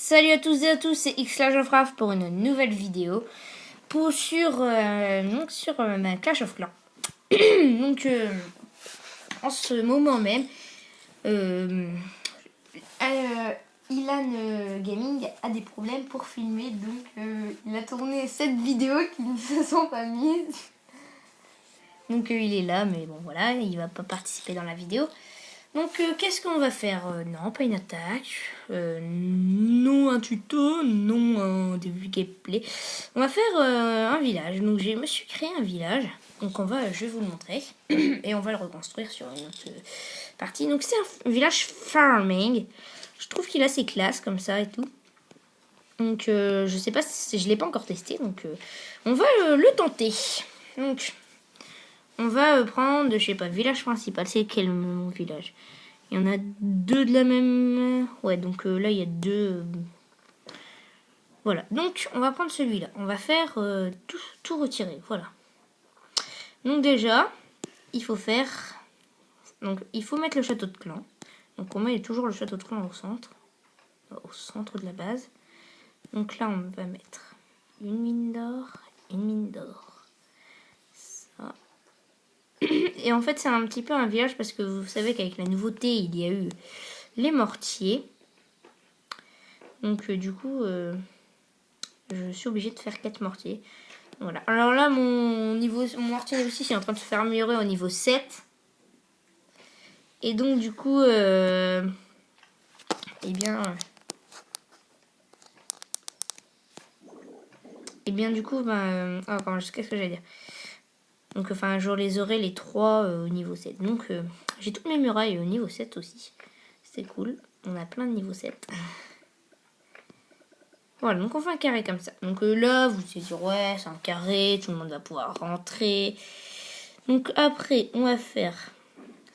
Salut à tous et à tous, c'est XLashofRaf pour une nouvelle vidéo sur ma Clash of Clans. En ce moment même, Ilan Gaming a des problèmes pour filmer, donc il a tourné cette vidéo qui ne se sont pas mises. Donc il est là, mais bon voilà, il va pas participer dans la vidéo. Donc qu'est-ce qu'on va faire? Non, pas une attaque, non un tuto, non un début gameplay. On va faire un village. Donc je me suis créé un village. Donc je vais vous le montrer et on va le reconstruire sur une autre partie. Donc c'est un village farming. Je trouve qu'il a ses classes comme ça et tout. Donc je sais pas si je l'ai pas encore testé. Donc on va le tenter. Donc on va prendre, je sais pas, village principal. C'est quel mon village? Il y en a deux de la même... Ouais, donc là, il y a deux... Voilà, donc on va prendre celui-là. On va faire tout retirer, voilà. Donc déjà, il faut faire... Donc il faut mettre le château de clan. Donc on met toujours le château de clan au centre de la base. Donc là, on va mettre une mine d'or. Ça. Et en fait, c'est un petit peu un village parce que vous savez qu'avec la nouveauté, il y a eu les mortiers. Donc du coup, je suis obligée de faire 4 mortiers. Voilà. Alors là, mon mortier aussi, c'est en train de se faire améliorer au niveau 7. Et donc du coup, eh bien du coup, qu'est-ce que j'allais dire? Donc enfin, je les aurai les 3 au niveau 7. Donc j'ai toutes mes murailles au niveau 7 aussi. C'est cool. On a plein de niveau 7. Voilà, donc on fait un carré comme ça. Donc là, vous allez dire, ouais, c'est un carré, tout le monde va pouvoir rentrer. Donc après, on va faire,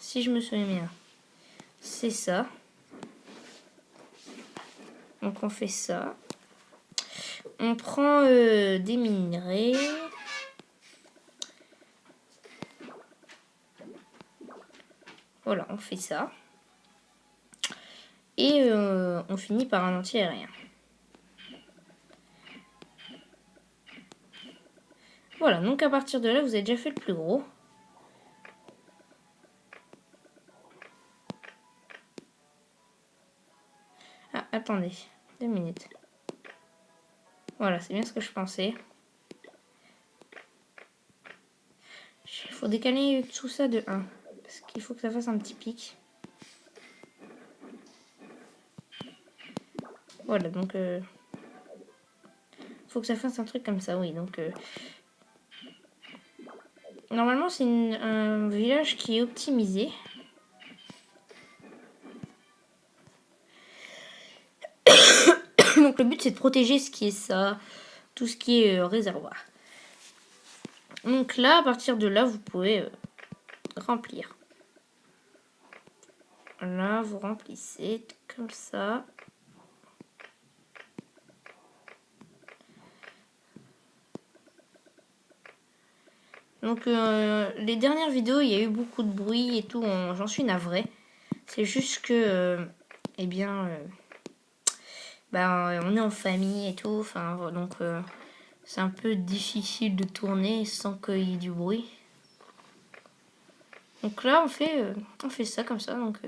si je me souviens bien, c'est ça. Donc on fait ça. On prend des minerais. Voilà, on fait ça. Et on finit par un anti-aérien. Voilà, donc à partir de là, vous avez déjà fait le plus gros. Ah, attendez, 2 minutes. Voilà, c'est bien ce que je pensais. Il faut décaler tout ça de 1. Parce qu'il faut que ça fasse un petit pic. Voilà, donc... faut que ça fasse un truc comme ça, oui. Donc... normalement, c'est un village qui est optimisé. Donc le but, c'est de protéger ce qui est ça, tout ce qui est réservoir. Donc là, à partir de là, vous pouvez remplir. Là, vous remplissez comme ça. Donc les dernières vidéos, il y a eu beaucoup de bruit et tout, j'en suis navrée. C'est juste que, on est en famille et tout, enfin donc c'est un peu difficile de tourner sans qu'il y ait du bruit. Donc là, on fait ça comme ça, donc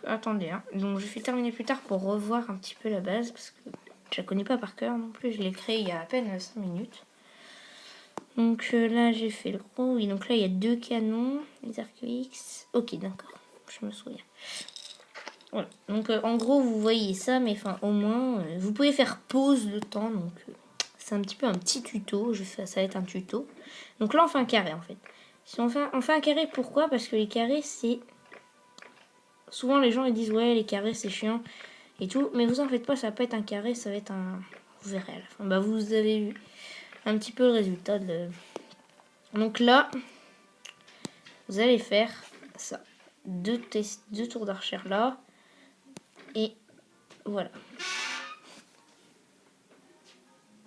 attendez, hein. Donc je vais terminer plus tard pour revoir un petit peu la base parce que je la connais pas par cœur non plus. Je l'ai créée il y a à peine 5 minutes. Donc là j'ai fait le gros. Oui, donc là il y a 2 canons, les arcs X. Ok, d'accord, je me souviens. Voilà. Donc en gros vous voyez ça, mais enfin au moins vous pouvez faire pause le temps. Donc c'est un petit peu un petit tuto. Ça va être un tuto. Donc là on fait un carré en fait. Si on fait un carré, pourquoi? Parce que les carrés c'est... Souvent les gens ils disent ouais les carrés c'est chiant et tout, mais vous en faites pas, ça va pas être un carré, ça va être un... Vous verrez à la fin. Bah vous avez vu un petit peu le résultat de... Donc là, vous allez faire ça. 2 tours d'archère là. Et voilà.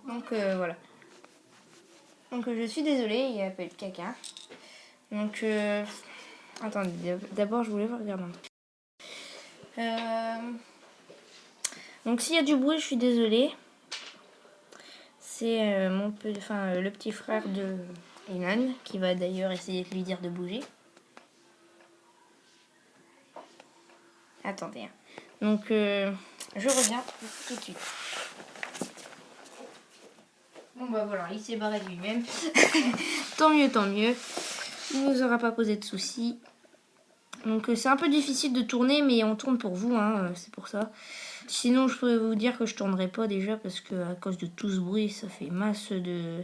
Donc voilà. Donc je suis désolée, il y a un peu de caca. Donc attendez, d'abord je voulais regarder un truc. Donc s'il y a du bruit, je suis désolée. C'est le petit frère de Ilan qui va d'ailleurs essayer de lui dire de bouger. Attendez. Hein. Donc je reviens tout de suite. Bon bah voilà, il s'est barré de lui-même. Tant mieux, tant mieux. Il ne nous aura pas posé de soucis. Donc c'est un peu difficile de tourner, mais on tourne pour vous, hein, c'est pour ça. Sinon, je pourrais vous dire que je tournerai pas déjà, parce que à cause de tout ce bruit, ça fait masse de...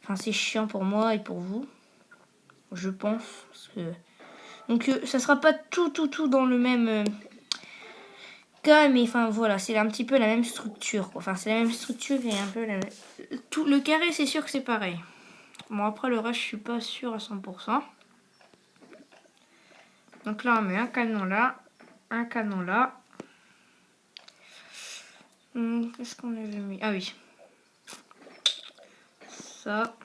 Enfin, c'est chiant pour moi et pour vous, je pense. Parce que... Donc ça sera pas tout dans le même cas, mais enfin voilà, c'est un petit peu la même structure, quoi. Enfin, c'est la même structure et un peu la même... Tout, le carré, c'est sûr que c'est pareil. Bon, après le reste, je suis pas sûre à 100%. Donc là, on met un canon là, un canon là. Qu'est-ce qu'on avait mis? Ah oui. Ça.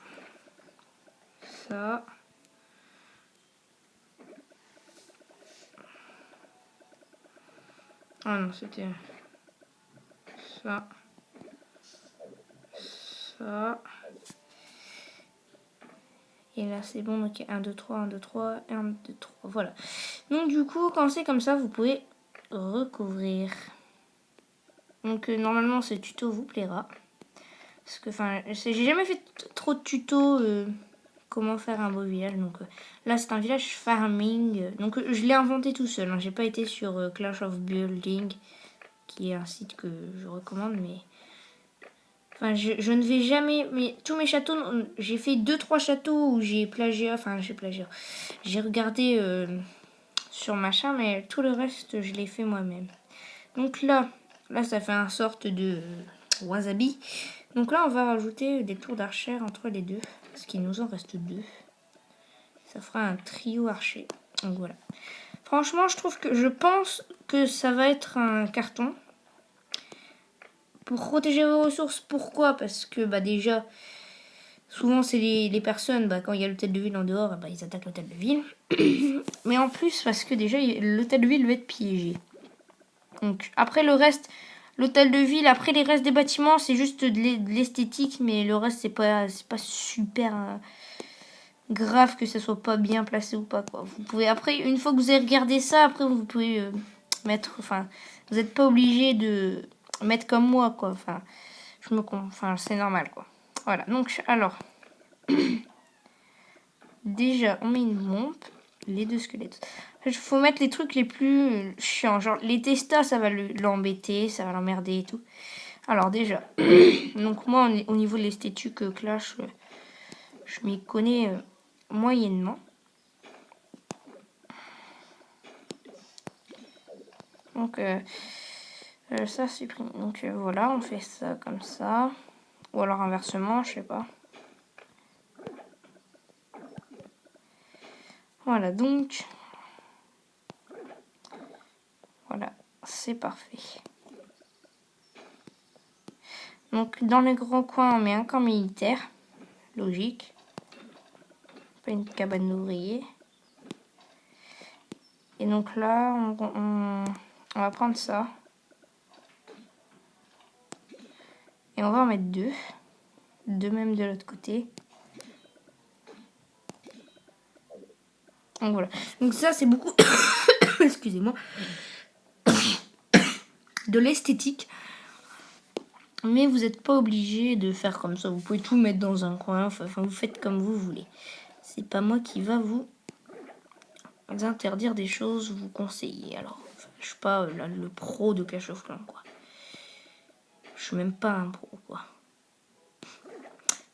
Ça. Ah non, c'était ça. Ça. Et là, c'est bon. Donc, 1, 2, 3, 1, 2, 3, 1, 2, 3. Voilà. Donc, du coup, quand c'est comme ça, vous pouvez recouvrir. Donc, normalement, ce tuto vous plaira. Parce que, enfin, j'ai jamais fait trop de tutos comment faire un beau village. Donc, là, c'est un village farming. Donc, je l'ai inventé tout seul. Hein. J'ai pas été sur Clash of Building, qui est un site que je recommande, mais... Enfin, je ne vais jamais... Mais tous mes châteaux... J'ai fait 2-3 châteaux où j'ai plagiat... Enfin, j'ai plagiat. J'ai regardé sur machin, mais tout le reste, je l'ai fait moi-même. Donc là, ça fait un sorte de wasabi. Donc là, on va rajouter des tours d'archer entre les deux. Parce qu'il nous en reste 2. Ça fera un trio archer. Donc voilà. Franchement, je pense que ça va être un carton. Pour protéger vos ressources, pourquoi? Parce que bah déjà, souvent c'est les personnes, bah, quand il y a l'hôtel de ville en dehors, bah, ils attaquent l'hôtel de ville. Mais en plus, parce que déjà, l'hôtel de ville va être piégé. Donc après le reste, l'hôtel de ville, après les restes des bâtiments, c'est juste de l'esthétique, mais le reste, c'est pas super grave que ça soit pas bien placé ou pas, quoi. Vous pouvez, après, une fois que vous avez regardé ça, après vous pouvez mettre, enfin, vous n'êtes pas obligé de mettre comme moi, quoi. Enfin, c'est normal, quoi. Voilà, donc, alors, déjà, on met une bombe, les 2 squelettes. Il faut mettre les trucs les plus chiants, genre les testas, ça va l'embêter, ça va l'emmerder et tout. Alors, déjà, donc moi, au niveau de l'esthétique Clash, je m'y connais moyennement. Donc, ça supprime. Donc, voilà, on fait ça comme ça. Ou alors inversement, je sais pas. Voilà, donc. Voilà, c'est parfait. Donc, dans les grands coins, on met un camp militaire. Logique. Pas une cabane d'ouvriers. Et donc là, on va prendre ça. Et on va en mettre 2. 2 même de l'autre côté. Donc voilà. Donc ça, c'est beaucoup... Excusez-moi. De l'esthétique. Mais vous n'êtes pas obligé de faire comme ça. Vous pouvez tout mettre dans un coin. Enfin, vous faites comme vous voulez. C'est pas moi qui va vous interdire des choses, vous conseiller. Alors, je suis pas le pro de Clash of Clans, quoi. Je suis même pas un pro, quoi.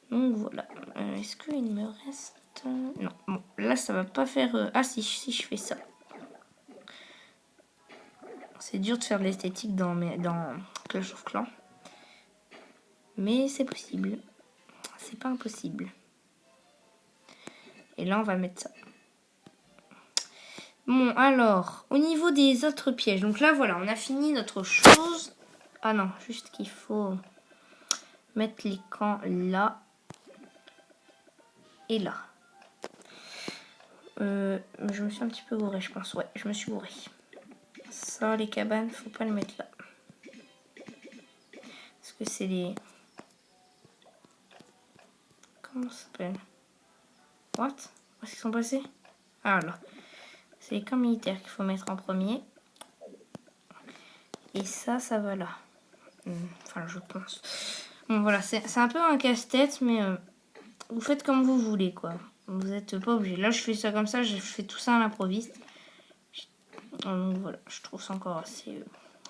Donc voilà. Est-ce qu'il me reste... Non, bon, là ça va pas faire... Ah si je fais ça. C'est dur de faire de l'esthétique dans Clash of Clans. Mais c'est possible. C'est pas impossible. Et là on va mettre ça. Bon alors, au niveau des autres pièges. Donc là voilà, on a fini notre chose. Ah non, juste qu'il faut mettre les camps là. Et là. Je me suis un petit peu bourrée, je pense. Ouais, je me suis bourrée. Ça, les cabanes, faut pas le mettre là. Parce que c'est les... Comment ça s'appelle? What? Où est-ce qu'ils sont passés? Ah là. C'est les camps militaires qu'il faut mettre en premier. Et ça va là. Enfin, je pense. Bon, voilà, c'est un peu un casse-tête, mais vous faites comme vous voulez, quoi. Vous n'êtes pas obligé. Là, je fais ça comme ça, je fais tout ça à l'improviste. Donc voilà, je trouve ça encore assez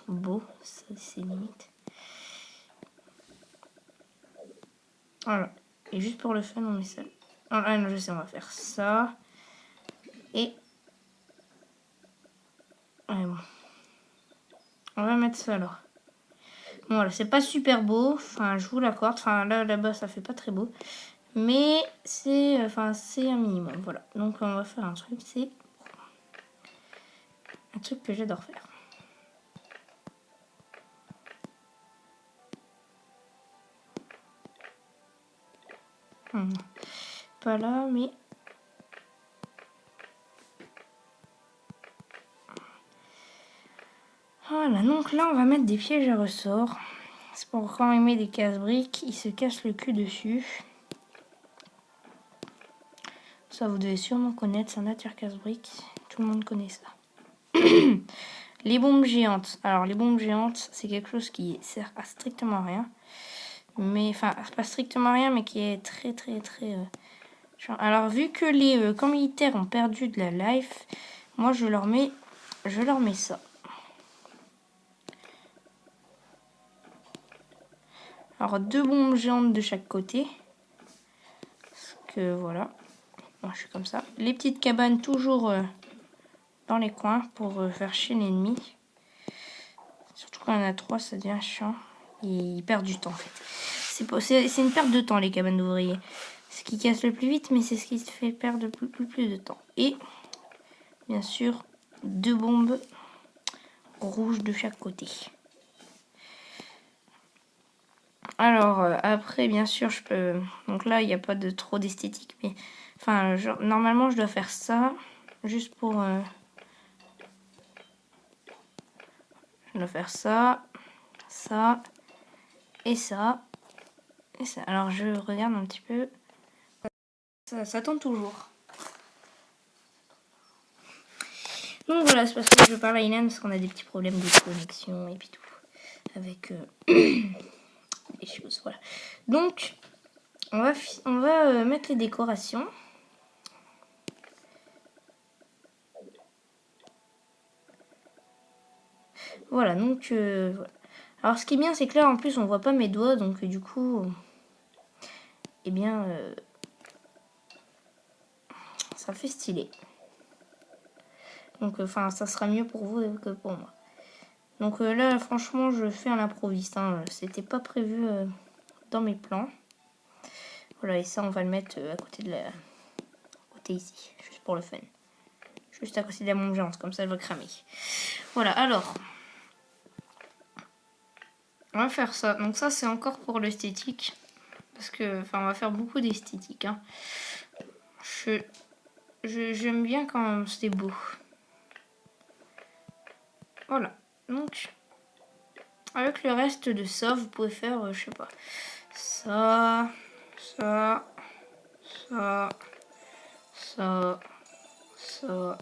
beau, c'est limite. Voilà. Et juste pour le fun, on met ça. Ah non, je sais, on va faire ça. Et... Ouais, bon. On va mettre ça là. Bon, voilà, c'est pas super beau. Enfin, je vous l'accorde. Enfin, là-bas, ça fait pas très beau. Mais c'est un minimum. Voilà. Donc, on va faire un truc. C'est un truc que j'adore faire. Pas là, mais... Voilà, donc là, on va mettre des pièges à ressort. C'est pour quand il met des casse-briques, il se casse le cul dessus. Ça, vous devez sûrement connaître, c'est un nature casse-briques. Tout le monde connaît ça. Les bombes géantes. Alors, les bombes géantes, c'est quelque chose qui sert à strictement rien. Mais, enfin, pas strictement rien, mais qui est très... Alors, vu que les camps militaires ont perdu de la life, moi, je leur mets ça. Alors, 2 bombes géantes de chaque côté. Parce que, voilà. Moi, je suis comme ça. Les petites cabanes, toujours dans les coins pour faire chier l'ennemi. Surtout quand il y en a 3, ça devient chiant. Il perd du temps, en fait. C'est une perte de temps, les cabanes d'ouvriers. Ce qui casse le plus vite, mais c'est ce qui te fait perdre plus de temps. Et, bien sûr, 2 bombes rouges de chaque côté. Alors, après, bien sûr, je peux... Donc là, il n'y a pas de trop d'esthétique, mais... Enfin, normalement, je dois faire ça, juste pour... Je dois faire ça, ça, et ça, et ça. Alors, je regarde un petit peu. Ça tombe toujours. Donc voilà, c'est parce que je parle à Ilan, parce qu'on a des petits problèmes de connexion et puis tout. Avec les choses, voilà. Donc, on va mettre les décorations. Voilà, donc... voilà. Alors, ce qui est bien, c'est que là, en plus, on voit pas mes doigts, donc du coup... Eh bien... ça fait stylé. Donc, enfin, ça sera mieux pour vous que pour moi. Donc là, franchement, je fais à l'improviste. Hein. C'était pas prévu dans mes plans. Voilà, et ça, on va le mettre à côté de la... côté ici, juste pour le fun. Juste à côté de la bombe géante, comme ça, elle va cramer. Voilà, alors... On va faire ça. Donc ça, c'est encore pour l'esthétique. Parce que, enfin, on va faire beaucoup d'esthétique. Hein. J'aime bien quand c'est beau. Voilà. Donc, avec le reste de ça, vous pouvez faire, je sais pas, ça, ça, ça, ça, ça.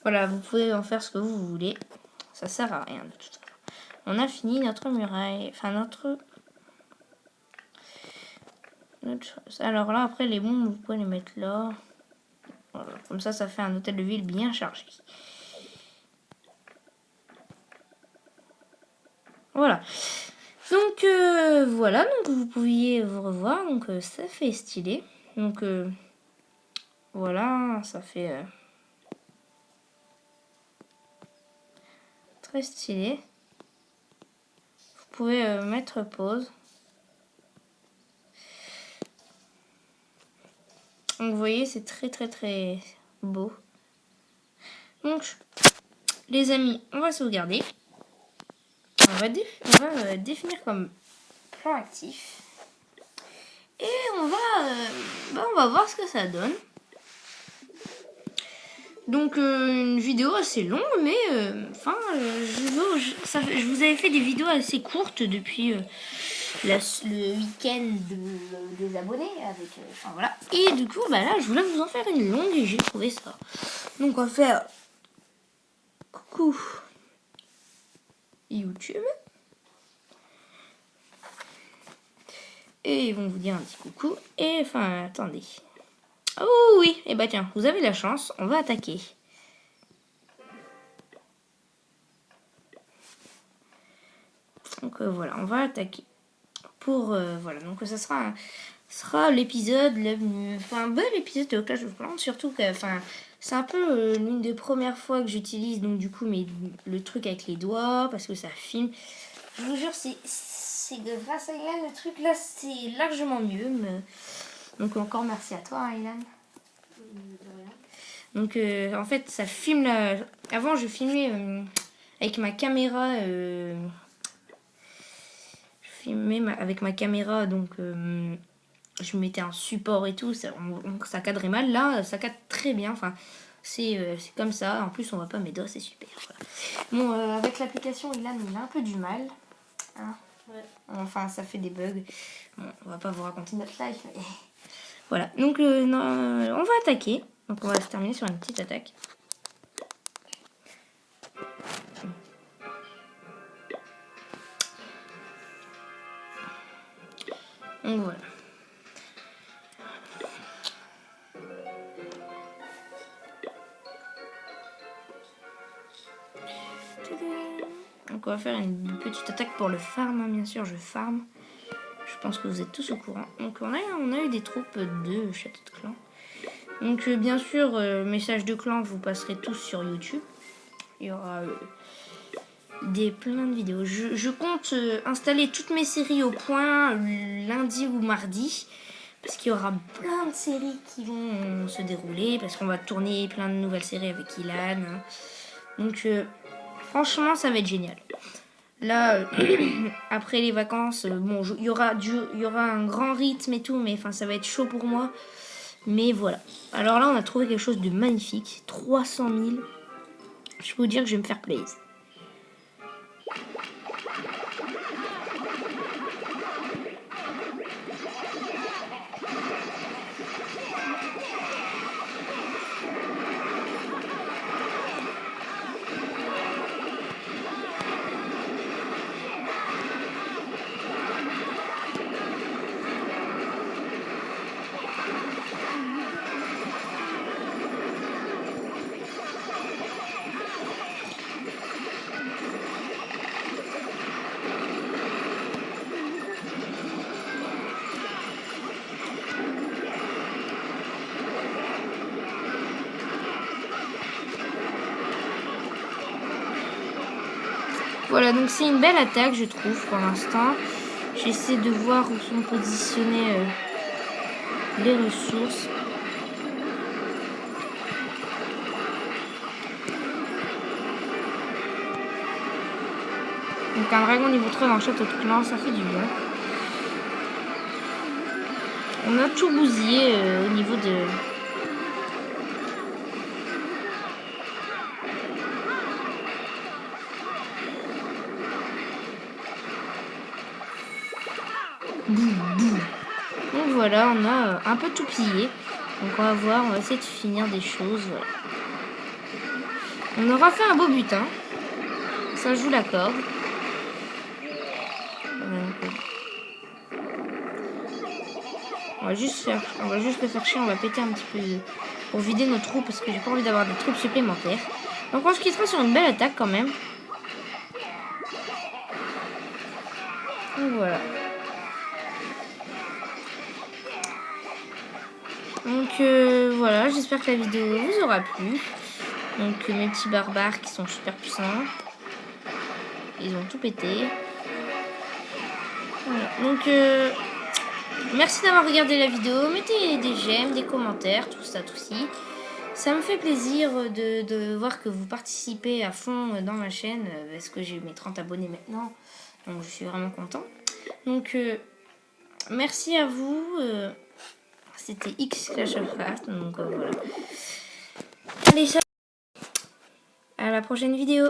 Voilà, vous pouvez en faire ce que vous voulez. Ça sert à rien de toute façon. On a fini notre muraille. Enfin, notre chose. Alors là, après, les bombes, vous pouvez les mettre là. Voilà. Comme ça, ça fait un hôtel de ville bien chargé. Voilà. Donc, voilà. Donc, vous pouviez vous revoir. Donc, ça fait stylé. Donc, voilà. Ça fait très stylé. Vous pouvez mettre pause. Donc, vous voyez, c'est très beau. Donc, les amis, on va sauvegarder. On va définir comme plan actif. Et on va voir ce que ça donne. Donc une vidéo assez longue, mais je vous avais fait des vidéos assez courtes depuis le week-end des abonnés. Voilà. Et du coup, bah là, je voulais vous en faire une longue et j'ai trouvé ça. Donc on va faire coucou YouTube. Et ils vont vous dire un petit coucou. Et enfin, attendez. Oh oui, et bah tiens, vous avez la chance, on va attaquer. Donc voilà, on va attaquer. Pour voilà, donc ça sera l'épisode, un bel épisode de Clash of Clans, surtout que c'est un peu l'une des premières fois que j'utilise donc du coup le truc avec les doigts parce que ça filme. Je vous jure, c'est grâce à Ilan, le truc là c'est largement mieux. Donc encore merci à toi, Ilan. Donc en fait ça filme avant je filmais avec ma caméra avec ma caméra donc je mettais un support et tout, ça cadrait mal. Là ça cadre très bien, enfin c'est comme ça, en plus on voit pas mes doigts, c'est super. Voilà. Bon avec l'application il a un peu du mal hein. Ouais. Enfin ça fait des bugs, bon, on va pas vous raconter notre life mais... Voilà, donc on va attaquer. Donc on va se terminer sur une petite attaque. Donc voilà. Donc on va faire une petite attaque pour le farm, hein, bien sûr je farm. Je pense que vous êtes tous au courant. Donc on a eu des troupes de château de clan. Donc bien sûr, message de clan, vous passerez tous sur YouTube. Il y aura plein de vidéos. Je compte installer toutes mes séries au point lundi ou mardi. Parce qu'il y aura plein de séries qui vont se dérouler. Parce qu'on va tourner plein de nouvelles séries avec Ilan. Hein. Donc franchement, ça va être génial. Là, après les vacances, bon, il y aura un grand rythme et tout, mais enfin, ça va être chaud pour moi. Mais voilà. Alors là, on a trouvé quelque chose de magnifique. 300 000. Je peux vous dire que je vais me faire plaisir. Voilà, donc c'est une belle attaque, je trouve, pour l'instant. J'essaie de voir où sont positionnées les ressources. Donc un dragon niveau 3 dans le château de clan, ça fait du bien. On a tout bousillé au niveau de... Donc voilà, on a un peu tout pillé. Donc on va voir, on va essayer de finir des choses. Voilà. On aura fait un beau butin. Ça joue la corde. On va juste le faire chier, on va péter un petit peu pour vider nos troupes parce que j'ai pas envie d'avoir des troupes supplémentaires. Donc on se quittera sur une belle attaque quand même. Donc voilà. Donc voilà, j'espère que la vidéo vous aura plu. Donc mes petits barbares qui sont super puissants. Ils ont tout pété. Voilà. Donc merci d'avoir regardé la vidéo. Mettez des j'aime, des commentaires, tout ça, tout ci. Ça me fait plaisir de voir que vous participez à fond dans ma chaîne. Parce que j'ai mes 30 abonnés maintenant. Donc je suis vraiment content. Donc merci à vous. C'était X Clash of Clans. Donc voilà. Allez, ça à la prochaine vidéo.